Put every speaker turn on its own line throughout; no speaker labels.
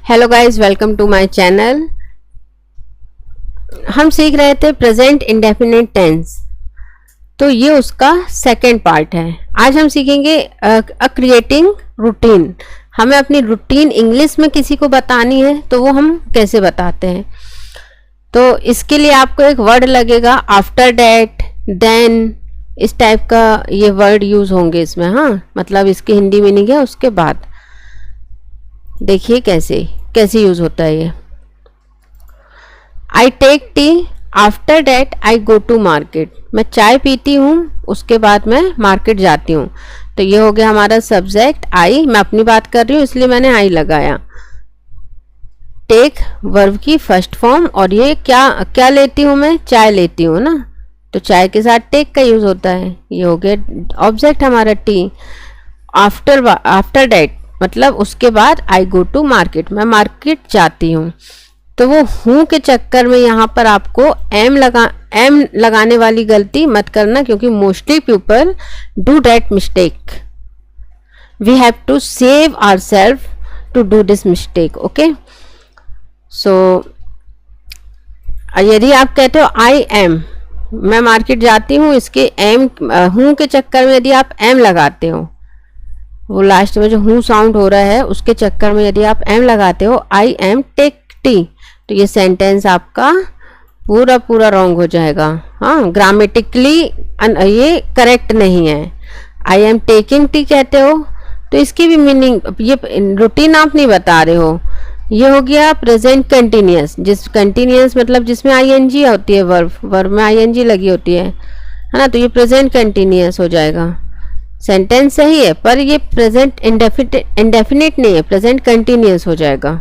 Hello guys, welcome to my channel. हम सीख रहे थे प्रेजेंट इंडेफिनिट टेंस, तो ये उसका सेकंड पार्ट है। आज हम सीखेंगे क्रिएटिंग रूटीन। हमें अपनी रूटीन इंग्लिश में किसी को बतानी है तो वो हम कैसे बताते हैं। तो इसके लिए आपको एक वर्ड लगेगा आफ्टर डैट, देन, इस टाइप का ये वर्ड यूज होंगे इसमें। हाँ, मतलब इसकी हिंदी मीनिंग है उसके बाद। देखिए कैसे यूज होता है ये। I take tea, after that I go to market. मैं चाय पीती हूँ, उसके बाद मैं मार्केट जाती हूँ। तो ये हो गया हमारा सब्जेक्ट आई। मैं अपनी बात कर रही हूँ इसलिए मैंने आई लगाया। टेक वर्ब की फर्स्ट फॉर्म, और ये क्या लेती हूँ मैं, चाय लेती हूँ ना, तो चाय के साथ टेक का यूज होता है। ये हो गया ऑब्जेक्ट हमारा टी। आफ्टर डैट मतलब उसके बाद आई गो टू मार्केट, मैं मार्केट जाती हूँ। तो वो हूँ के चक्कर में यहाँ पर आपको एम लगाने वाली गलती मत करना, क्योंकि mostly people do that mistake. We have to save ourself to do this mistake. Okay, so यदि आप कहते हो आई एम, मैं मार्केट जाती हूँ, इसके एम हूँ के चक्कर में यदि आप एम लगाते हो, वो लास्ट में जो हूँ साउंड हो रहा है उसके चक्कर में यदि आप एम लगाते हो, आई एम टेक टी, तो ये सेंटेंस आपका पूरा रॉन्ग हो जाएगा। हाँ, ग्रामेटिकली ये करेक्ट नहीं है। आई एम टेकिंग टी कहते हो तो इसकी भी मीनिंग, ये रूटीन आप नहीं बता रहे हो। ये हो गया प्रेजेंट कंटिन्यूअस, कंटिन्यूअस मतलब जिसमें आईएनजी होती है, वर्ब में आईएनजी लगी होती है ना, तो ये प्रेजेंट कंटिन्यूअस हो जाएगा। सेंटेंस सही है पर ये प्रेजेंट इंडेफिनिट नहीं है, प्रेजेंट कंटिन्यूअस हो जाएगा।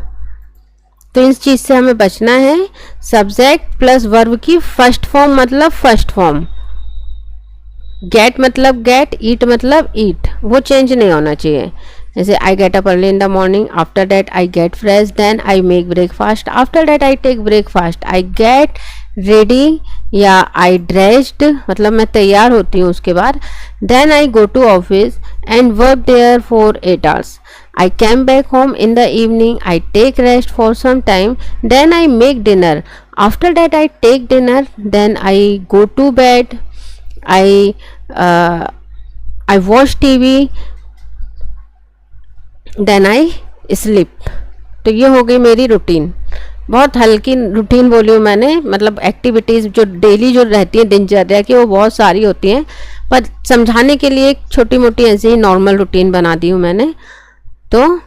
तो इस चीज से हमें बचना है। सब्जेक्ट प्लस वर्ब की फर्स्ट फॉर्म मतलब फर्स्ट फॉर्म। गेट मतलब गेट, ईट मतलब ईट, वो चेंज नहीं होना चाहिए। जैसे I get up early in the morning, after that I get fresh, then I make breakfast, after that I take breakfast, I get ready या I dressed मतलब मैं तैयार होती हूँ उसके बाद, then I go to office and work there for 8 hours, I came back home in the evening, I take rest for some time, then I make dinner, after that I take dinner, then I go to bed, I watch TV, then I sleep. तो ये हो गई मेरी routine. बहुत हल्की routine बोली हूँ मैंने, मतलब एक्टिविटीज़ जो डेली जो रहती हैं दिनचर्या की वो बहुत सारी होती हैं, पर समझाने के लिए एक छोटी मोटी ऐसी ही नॉर्मल रूटीन बना दी हूँ मैंने। तो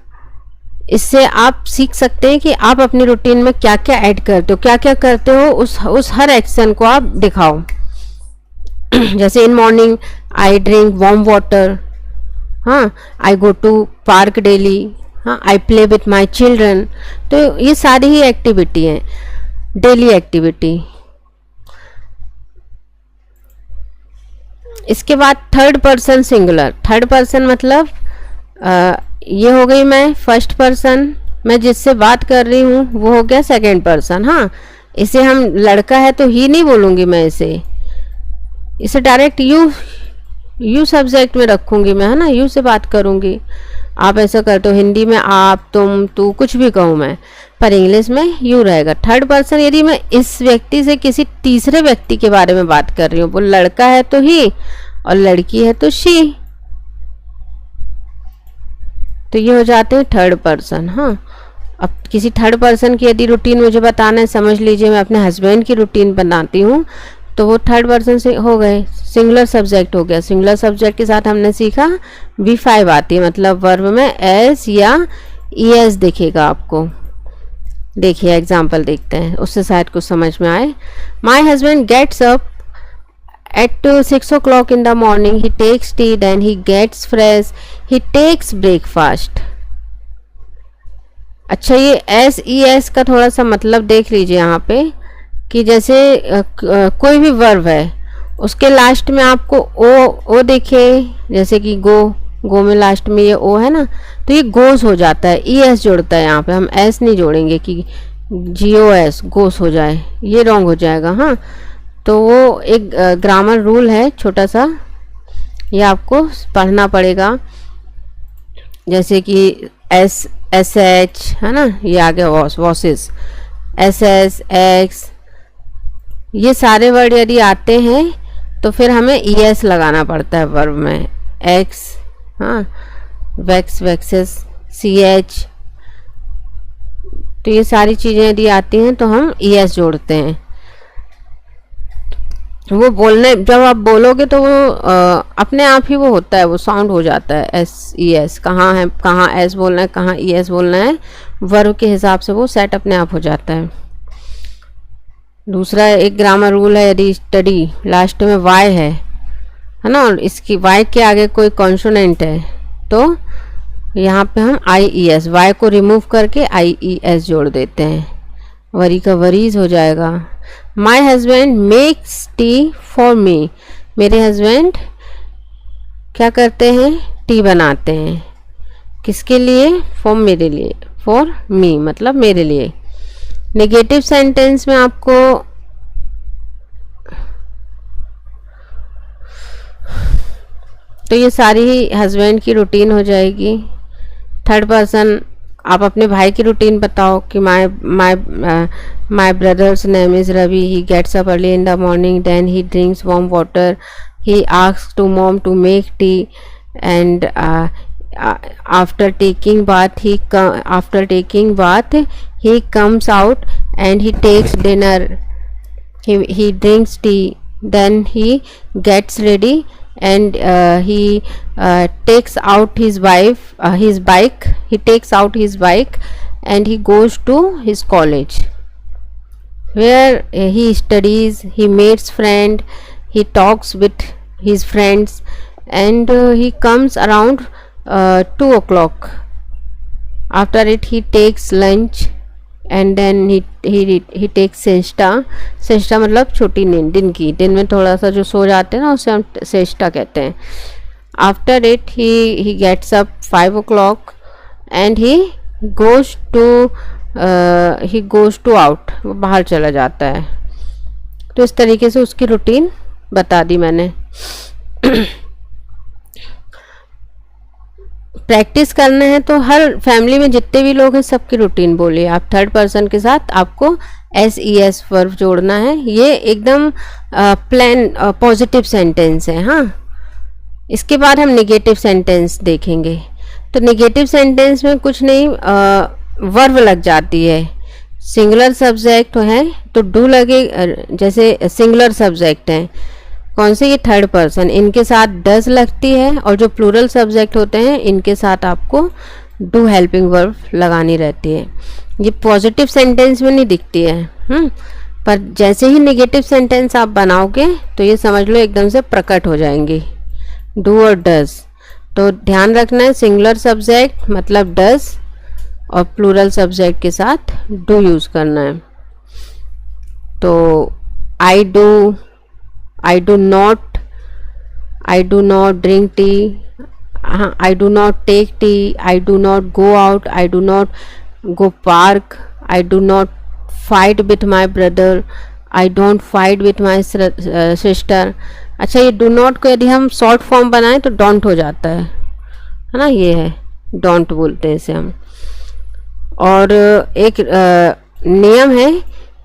इससे आप सीख सकते हैं कि आप अपनी रूटीन में क्या क्या ऐड करते हो, क्या क्या करते हो, उस हर एक्शन को आप दिखाओ। जैसे in morning I drink warm water, हाँ, आई गो टू पार्क डेली, हाँ, I play with my children. तो ये सारी ही एक्टिविटी है, डेली एक्टिविटी। इसके बाद third person singular. Third person मतलब ये हो गई मैं फर्स्ट पर्सन, मैं जिससे बात कर रही हूँ वो हो गया सेकंड पर्सन। हाँ, इसे हम लड़का है तो ही नहीं बोलूँगी मैं, इसे डायरेक्ट यू सब्जेक्ट में रखूँगी मैं, है ना, यू से बात करूँगी। आप ऐसा करते हो हिंदी में आप, तुम, तू, कुछ भी कहूँ मैं, पर इंग्लिश में यू रहेगा। थर्ड पर्सन यदि मैं इस व्यक्ति से किसी तीसरे व्यक्ति के बारे में बात कर रही हूँ, वो लड़का है तो ही और लड़की है तो शी, तो ये हो जाते हैं थर्ड पर्सन। हाँ, अब किसी थर्ड पर्सन की यदि रूटीन मुझे बताना है, समझ लीजिए मैं अपने हस्बैंड की रूटीन बनाती हूँ, तो वो थर्ड पर्सन से हो गए, सिंगुलर सब्जेक्ट हो गया। सिंगुलर सब्जेक्ट के साथ हमने सीखा V5 आती है, मतलब वर्ब में एस या ES दिखेगा आपको। देखिए एग्जाम्पल देखते हैं, उससे शायद कुछ समझ में आए। My husband gets up at 6 o'clock in the morning, he takes tea, then he gets fresh, he takes breakfast। अच्छा, ये SES का थोड़ा सा मतलब देख लीजिए यहाँ पे, कि जैसे कोई भी वर्ब है उसके लास्ट में आपको ओ दिखे, जैसे कि गो में लास्ट में ये ओ है ना, तो ये गोस हो जाता है, ES जोड़ता है यहाँ पे, हम एस नहीं जोड़ेंगे कि GOS गोस हो जाए, ये रॉन्ग हो जाएगा। हाँ, तो वो एक ग्रामर रूल है छोटा सा, ये आपको पढ़ना पड़ेगा। जैसे कि एस एच है ना, ये आ गया वॉसेस, एस एस एक्स, ये सारे वर्ड यदि आते हैं तो फिर हमें ई एस लगाना पड़ता है वर्ब में, एक्स, हाँ, वैक्स, वैक्सेस, सी एच, तो ये सारी चीज़ें यदि आती हैं तो हम ई एस जोड़ते हैं। वो बोलने जब आप बोलोगे तो वो अपने आप ही वो होता है, वो साउंड हो जाता है, एस ई एस, कहाँ है, कहाँ एस बोलना है, कहाँ ई एस बोलना है, वर्ब के हिसाब से वो सेट अपने आप हो जाता है। दूसरा एक ग्रामर रूल है, यदि स्टडी लास्ट में वाई है ना, और इसकी वाई के आगे कोई कॉन्सोनेंट है तो यहाँ पे हम आई ई एस, वाई को रिमूव करके आई ई एस जोड़ देते हैं, वरी का वरीज हो जाएगा। My husband makes T for me, मेरे हस्बैंड क्या करते हैं, टी बनाते हैं, किसके लिए, फॉर, मेरे लिए, फॉर मी मतलब मेरे लिए। नेगेटिव सेंटेंस में आपको तो ये सारी हस्बैंड की रूटीन हो जाएगी। थर्ड पर्सन आप अपने भाई की रूटीन बताओ कि my brother's name is Ravi, he gets up early in the morning, then he drinks warm water, he asks to mom to make tea, and after taking bath he comes out and he takes dinner, he drinks tea, then he gets ready and he takes out his bike, he takes out his bike and he goes to his college where he studies, he meets friend, he talks with his friends, and he comes around 2 o'clock. After it he takes lunch and then he takes siesta मतलब छोटी नींद, दिन की, दिन में थोड़ा सा जो सो जाते हैं ना उसे हम siesta कहते हैं। After it he gets up 5 o'clock and he goes to out, वो बाहर चला जाता है। तो इस तरीके से उसकी रूटीन बता दी मैंने। प्रैक्टिस करना है तो हर फैमिली में जितने भी लोग हैं सबकी रूटीन बोलिए आप, थर्ड पर्सन के साथ आपको एस ई एस वर्ब जोड़ना है। ये एकदम प्लान पॉजिटिव सेंटेंस है। हाँ, इसके बाद हम नेगेटिव सेंटेंस देखेंगे। तो नेगेटिव सेंटेंस में कुछ नहीं, वर्ब लग जाती है, सिंगुलर सब्जेक्ट है तो डू लगे, जैसे सिंगुलर सब्जेक्ट है कौन से, ये थर्ड पर्सन, इनके साथ डज लगती है, और जो प्लूरल सब्जेक्ट होते हैं इनके साथ आपको डू हेल्पिंग वर्ब लगानी रहती है। ये पॉजिटिव सेंटेंस में नहीं दिखती है, पर जैसे ही नेगेटिव सेंटेंस आप बनाओगे तो ये समझ लो एकदम से प्रकट हो जाएंगी, डू और डज। तो ध्यान रखना है सिंगुलर सब्जेक्ट मतलब डज और प्लूरल सब्जेक्ट के साथ डू यूज़ करना है। तो आई do not drink tea, I do not take tea, I do not go out, I do not go park, I do not fight with my brother, I don't fight with my sister। अच्छा, ये do not को यदि हम short form बनाएं तो don't हो जाता है ना, ये है don't बोलते हैं इसे हम। और एक नियम है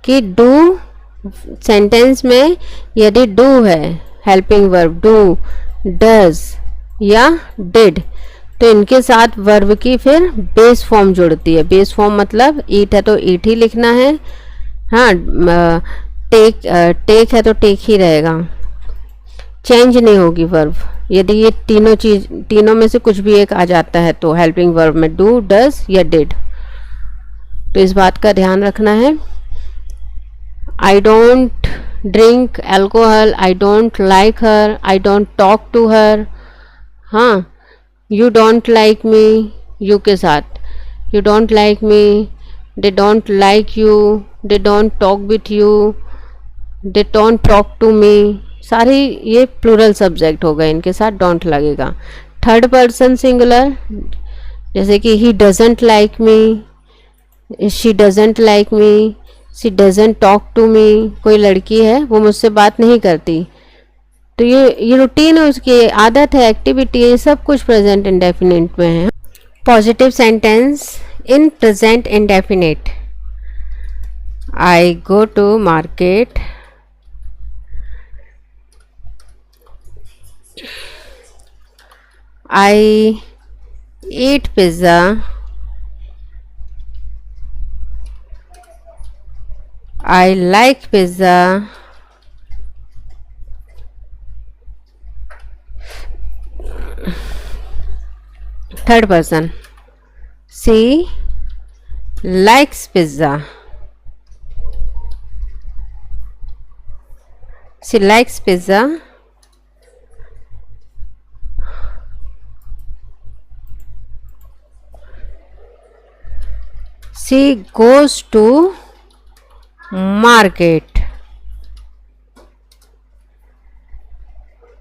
कि do सेंटेंस में यदि डू है हेल्पिंग वर्ब, डू, डज या डिड, तो इनके साथ वर्ब की फिर बेस फॉर्म जुड़ती है। बेस फॉर्म मतलब ईट है तो ईट ही लिखना है, हाँ, टेक है तो टेक ही रहेगा, चेंज नहीं होगी वर्ब। यदि ये तीनों में से कुछ भी एक आ जाता है तो हेल्पिंग वर्ब में डू, डज या डिड, तो इस बात का ध्यान रखना है। I don't drink alcohol, I don't like her, I don't talk to her। हाँ, you don't like me, you के साथ you don't like me, they don't like you, they don't talk with you, they don't talk to me, सारी ये plural subject हो गए, इनके साथ don't लगेगा। थर्ड पर्सन सिंगुलर जैसे कि he doesn't like me, she doesn't like me, she doesn't talk to me, कोई लड़की है वो मुझसे बात नहीं करती, तो ये रूटीन है, उसकी आदत है, एक्टिविटी है, ये सब कुछ प्रेजेंट इंडेफिनिट में है। positive sentence in present indefinite. I go to market. I eat pizza. I like pizza. Third person. She likes pizza. She likes pizza. She goes to market.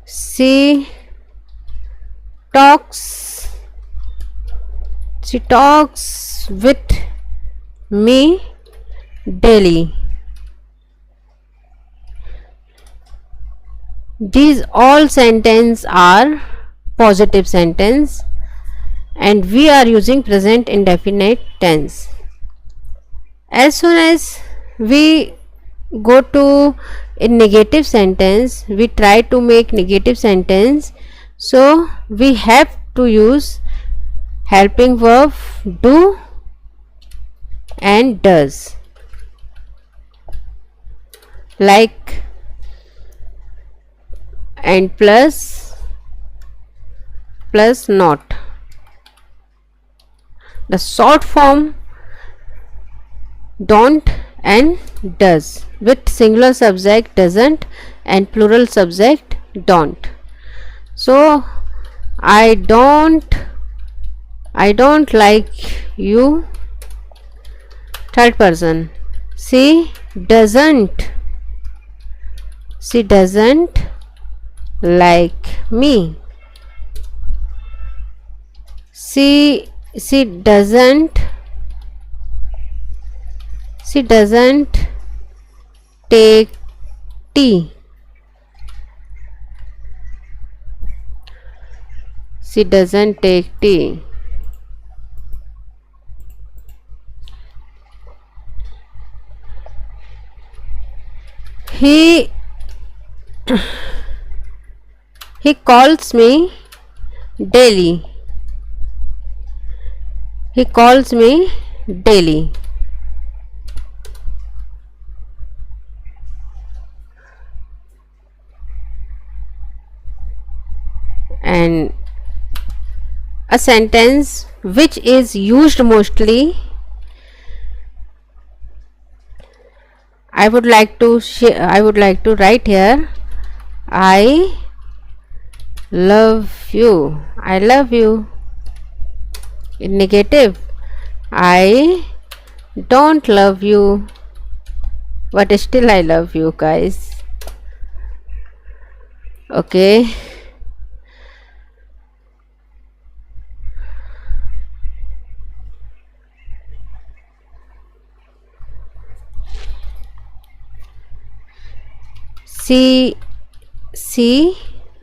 She talks with me daily. These all sentences are positive sentence and we are using present indefinite tense. As soon as we go to a negative sentence, we try to make negative sentence, so we have to use helping verb do and does, like and plus not. The short form don't and does with singular subject doesn't and plural subject don't. So I don't like you. Third person. She doesn't like me. She doesn't take tea. She doesn't take tea. He calls me daily. He calls me daily. And a sentence which is used mostly, I would like to write here, I love you. I love you. In negative, I don't love you, but still I love you, guys. Okay. सी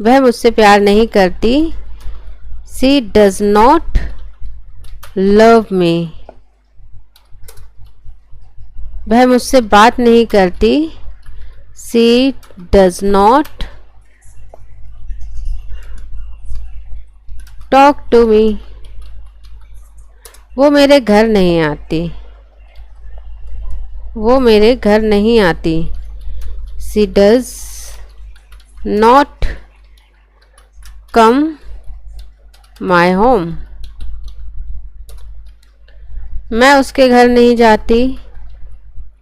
वह मुझसे प्यार नहीं करती. She does not love me. वह मुझसे बात नहीं करती. She does not talk to me. वो मेरे घर नहीं आती. वो मेरे घर नहीं आती. She does not come my home. मैं उसके घर नहीं जाती.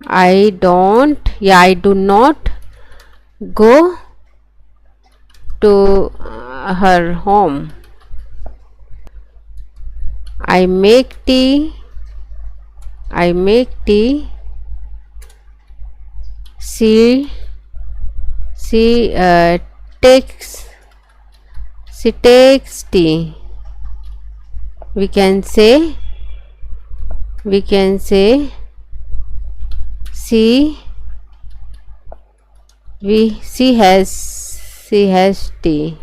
I don't या I do not go to her home. I make tea. She takes tea. We can say she has tea.